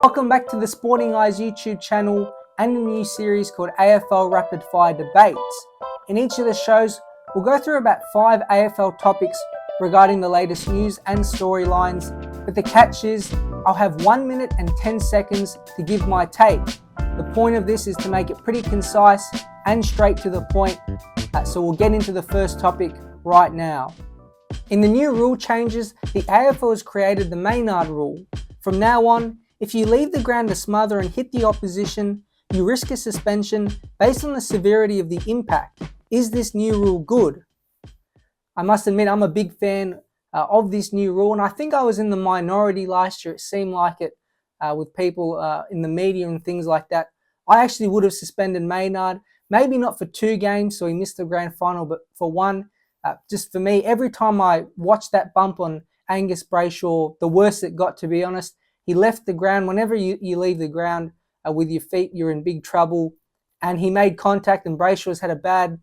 Welcome back to the Sporting Eyes YouTube channel and a new series called AFL Rapid Fire Debates. In each of the shows, we'll go through about 5 AFL topics regarding the latest news and storylines, but the catch is I'll have 1 minute and 10 seconds to give my take. The point of this is to make it pretty concise and straight to the point, so we'll get into the first topic right now. In the new rule changes, the AFL has created the Maynard rule. From now on, if you leave the ground to smother and hit the opposition, you risk a suspension based on the severity of the impact. Is this new rule good? I must admit I'm a big fan of this new rule, and I think I was in the minority last year. It seemed like it with people in the media and things like that. I actually would have suspended Maynard, maybe not for 2 games, so he missed the grand final, but for 1. Just for me, every time I watched that bump on Angus Brayshaw, the worse it got, to be honest. He left the ground. Whenever you leave the ground with your feet, you're in big trouble. And he made contact, and Brayshaw's had a bad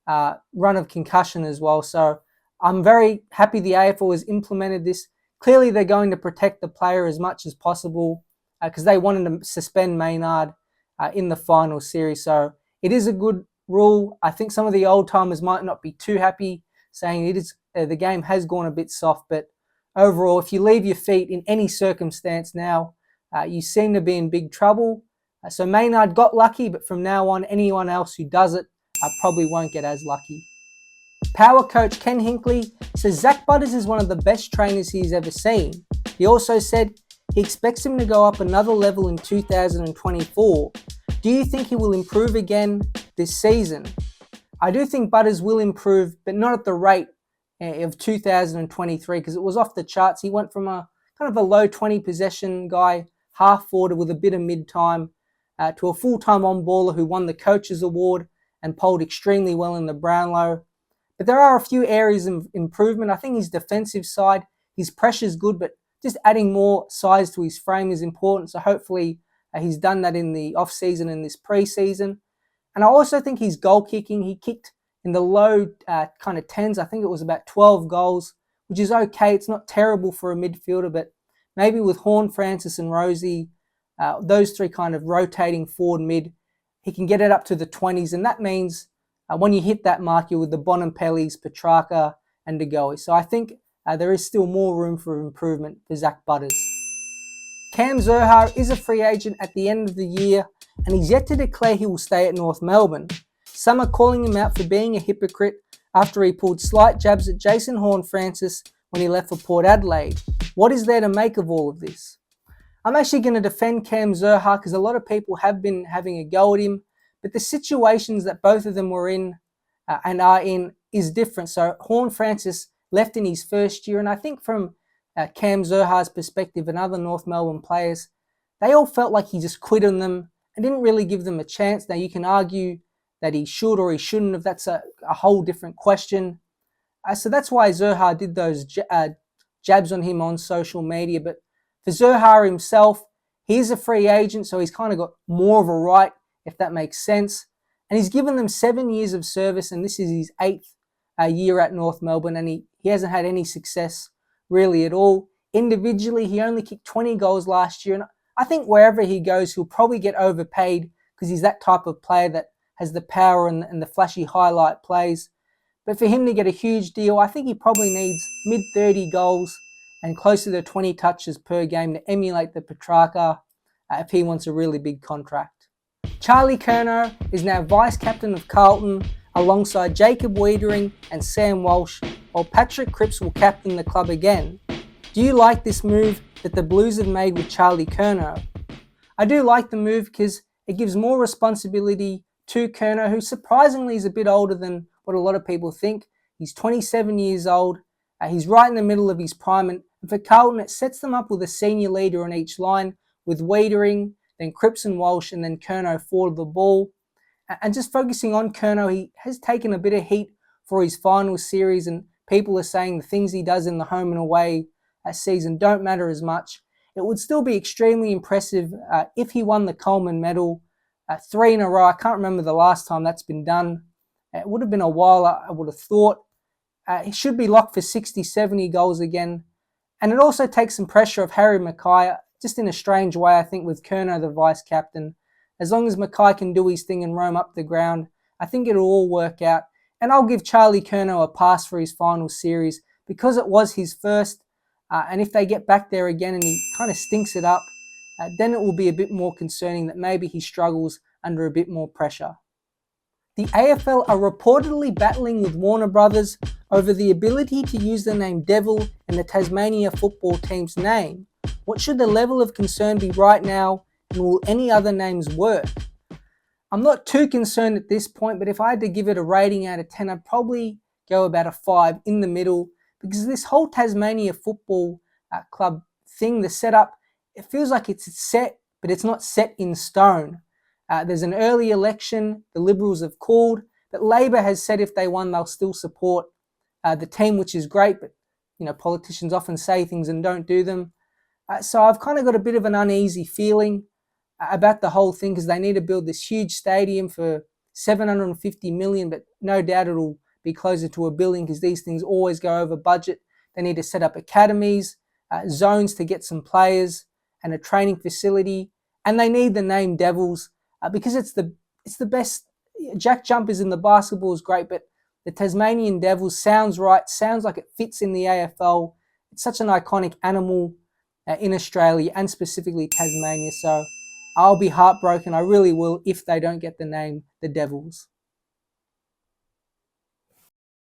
run of concussion as well. So I'm very happy the AFL has implemented this. Clearly, they're going to protect the player as much as possible because they wanted to suspend Maynard in the final series. So it is a good rule. I think some of the old timers might not be too happy, saying it is the game has gone a bit soft, but overall, if you leave your feet in any circumstance now, you seem to be in big trouble. So Maynard got lucky, but from now on, anyone else who does it probably won't get as lucky. Power coach Ken Hinkley says Zak Butters is one of the best trainers he's ever seen. He also said he expects him to go up another level in 2024. Do you think he will improve again this season? I do think Butters will improve, but not at the rate of 2023, because it was off the charts. He went from a kind of a low 20 possession guy, half forward with a bit of mid-time, to a full-time on-baller who won the Coaches Award and polled extremely well in the Brownlow. But there are a few areas of improvement. I think his defensive side, his pressure's good, but just adding more size to his frame is important. So hopefully he's done that in the off-season and this pre-season. And I also think his goal kicking, he kicked in the low kind of 10s. I think it was about 12 goals, which is okay. It's not terrible for a midfielder, but maybe with Horne-Francis and Rozee, those 3 kind of rotating forward mid, he can get it up to the 20s. And that means when you hit that mark, you're with the Bonampellis, Petrarca and De Goey. So I think there is still more room for improvement for Zak Butters. Cam Zurhaar is a free agent at the end of the year, and he's yet to declare he will stay at North Melbourne. Some are calling him out for being a hypocrite after he pulled slight jabs at Jason Horne-Francis when he left for Port Adelaide. What is there to make of all of this? I'm actually going to defend Cam Zurhaar because a lot of people have been having a go at him, but the situations that both of them were in and are in is different. So Horne-Francis left in his first year, and I think from Cam Zurhaar's perspective and other North Melbourne players, they all felt like he just quit on them and didn't really give them a chance. Now you can argue that he should or he shouldn't have. That's a whole different question. So that's why Zurhaar did those jabs on him on social media. But for Zurhaar himself, he's a free agent, so he's kind of got more of a right, if that makes sense. And he's given them 7 years of service, and this is his 8th year at North Melbourne, and he hasn't had any success really at all. Individually, he only kicked 20 goals last year, and I think wherever he goes, he'll probably get overpaid because he's that type of player that has the power and the flashy highlight plays. But for him to get a huge deal, I think he probably needs mid-30 goals and closer to 20 touches per game to emulate the Petrarca if he wants a really big contract. Charlie Curnow is now vice-captain of Carlton alongside Jacob Wiedering and Sam Walsh, while Patrick Cripps will captain the club again. Do you like this move that the Blues have made with Charlie Curnow? I do like the move because it gives more responsibility to Curnow, who surprisingly is a bit older than what a lot of people think. He's 27 years old. He's right in the middle of his prime. And for Carlton, it sets them up with a senior leader on each line, with Wiedering, then Cripps and Walsh, and then Curnow forward the ball. And just focusing on Curnow, he has taken a bit of heat for his final series, and people are saying the things he does in the home and away season don't matter as much. It would still be extremely impressive if he won the Coleman medal 3 in a row. I can't remember the last time that's been done. It would have been a while, I would have thought. He should be locked for 60, 70 goals again. And it also takes some pressure of Harry Mackay. just in a strange way, I think, with Curnow the vice captain. As long as Mackay can do his thing and roam up the ground, I think it'll all work out. And I'll give Charlie Curnow a pass for his final series because it was his first. And if they get back there again and he kind of stinks it up, then it will be a bit more concerning that maybe he struggles under a bit more pressure. The AFL are reportedly battling with Warner Brothers over the ability to use the name Devil in the Tasmania football team's name. What should the level of concern be right now, and will any other names work? I'm not too concerned at this point, but if I had to give it a rating out of 10, I'd probably go about a 5 in the middle, because this whole Tasmania football club thing, the setup, it feels like it's set, but it's not set in stone. There's an early election the Liberals have called, but Labor has said if they won, they'll still support the team, which is great, but politicians often say things and don't do them. So I've kind of got a bit of an uneasy feeling about the whole thing, because they need to build this huge stadium for $750 million, but no doubt it'll be closer to $1 billion because these things always go over budget. They need to set up academies, zones to get some players, and a training facility, and they need the name Devils because it's the best. Jack Jumpers in the basketball is great, but the Tasmanian Devils sounds right, sounds like it fits in the AFL. It's such an iconic animal in Australia and specifically Tasmania, so I'll be heartbroken, I really will, if they don't get the name the Devils.